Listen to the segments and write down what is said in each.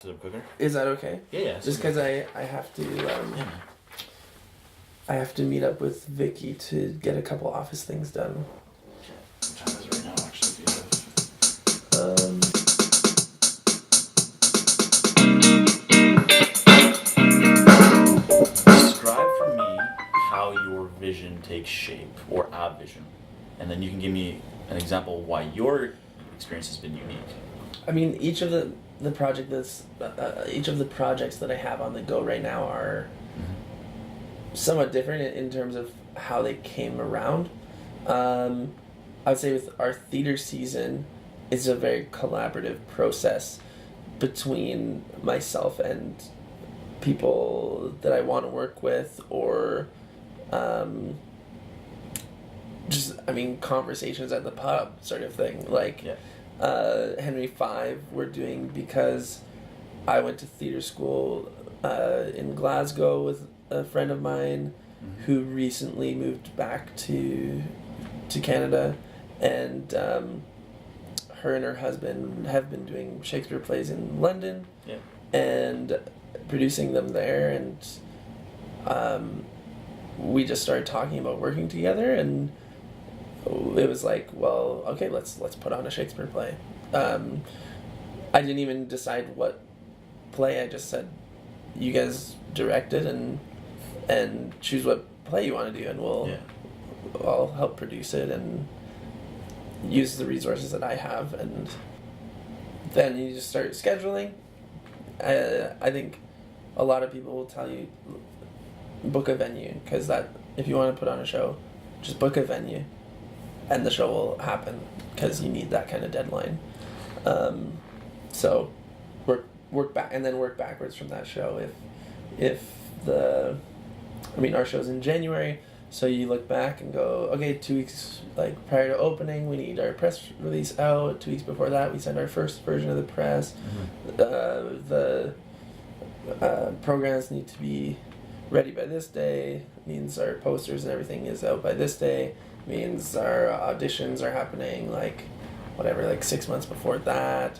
Cooker. Is that okay? Yeah. Just because I have to I have to meet up with Vicky to get a couple office things done. What time is it right now, actually? Describe for me how your vision takes shape, or a vision, and then you can give me an example of why your experience has been unique. I mean, each of the projects that I have on the go right now are somewhat different in terms of how they came around. I would say with our theater season, it's a very collaborative process between myself and people that I want to work with, or conversations at the pub sort of thing. Henry V we're doing because I went to theater school in Glasgow with a friend of mine who recently moved back to Canada, and her and her husband have been doing Shakespeare plays in London and producing them there, and we just started talking about working together, and it was like, well, okay, let's put on a Shakespeare play. I didn't even decide what play. I just said, you guys direct it and choose what play you want to do, and I'll help produce it and use the resources that I have, and then you just start scheduling. I think a lot of people will tell you, book a venue, because that if you want to put on a show, just book a venue and the show will happen, because you need that kind of deadline. So work back and then work backwards from that show. Our show's in January, so you look back and go, okay, 2 weeks prior to opening, we need our press release out. 2 weeks before that, we send our first version of the press. The programs need to be ready by this day. Means our posters and everything is out by this day. Means our auditions are happening 6 months before that.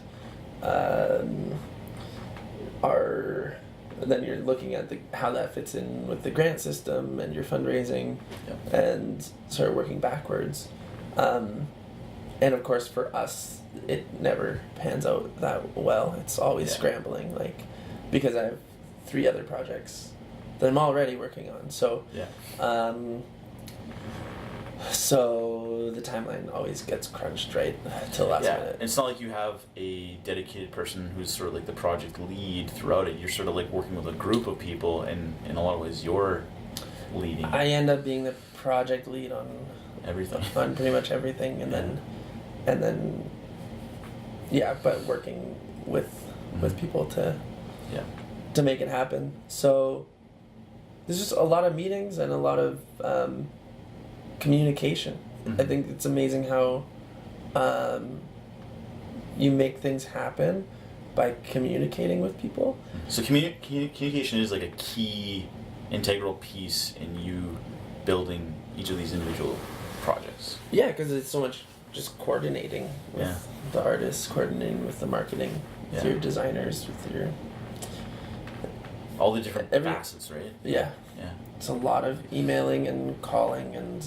Then you're looking at how that fits in with the grant system and your fundraising, and start working backwards. And of course, for us, it never pans out that well. It's always scrambling, because I have 3 other projects that I'm already working on. So, so the timeline always gets crunched right till last minute. It's not like you have a dedicated person who's sort of like the project lead throughout it. You're sort of like working with a group of people, and in a lot of ways you're leading. I end up being the project lead on everything. On pretty much everything, and then but working with people to make it happen. So there's just a lot of meetings and a lot of communication. I think it's amazing how you make things happen by communicating with people. So communication is like a key integral piece in you building each of these individual projects. Yeah, because it's so much just coordinating with the artists, coordinating with the marketing, with your designers, with your... all the different facets, right? Yeah. It's a lot of emailing and calling and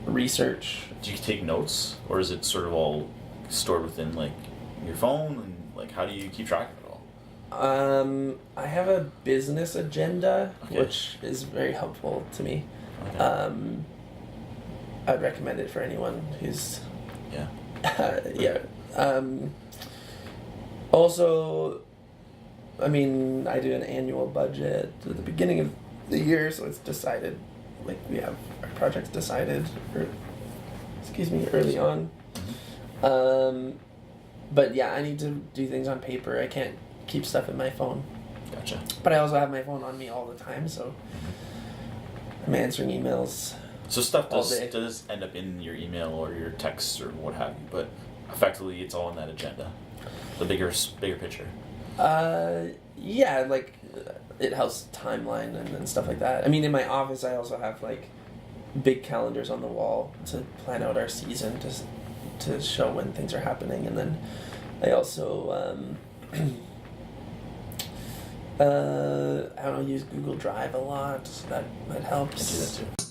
research. Do you take notes, or is it sort of all stored within your phone, and how do you keep track of it all? I have a business agenda, which is very helpful to me. I'd recommend it for anyone who's also, I do an annual budget at the beginning of the year, so it's decided, we have our projects decided, early on. But I need to do things on paper. I can't keep stuff in my phone. Gotcha. But I also have my phone on me all the time, so I'm answering emails. So stuff does end up in your email or your texts or what have you, but effectively it's all in that agenda, the bigger picture. It helps timeline and stuff like that. In my office I also have big calendars on the wall to plan out our season, to show when things are happening, and then I also I don't know, use Google Drive a lot. That I do helps. that too.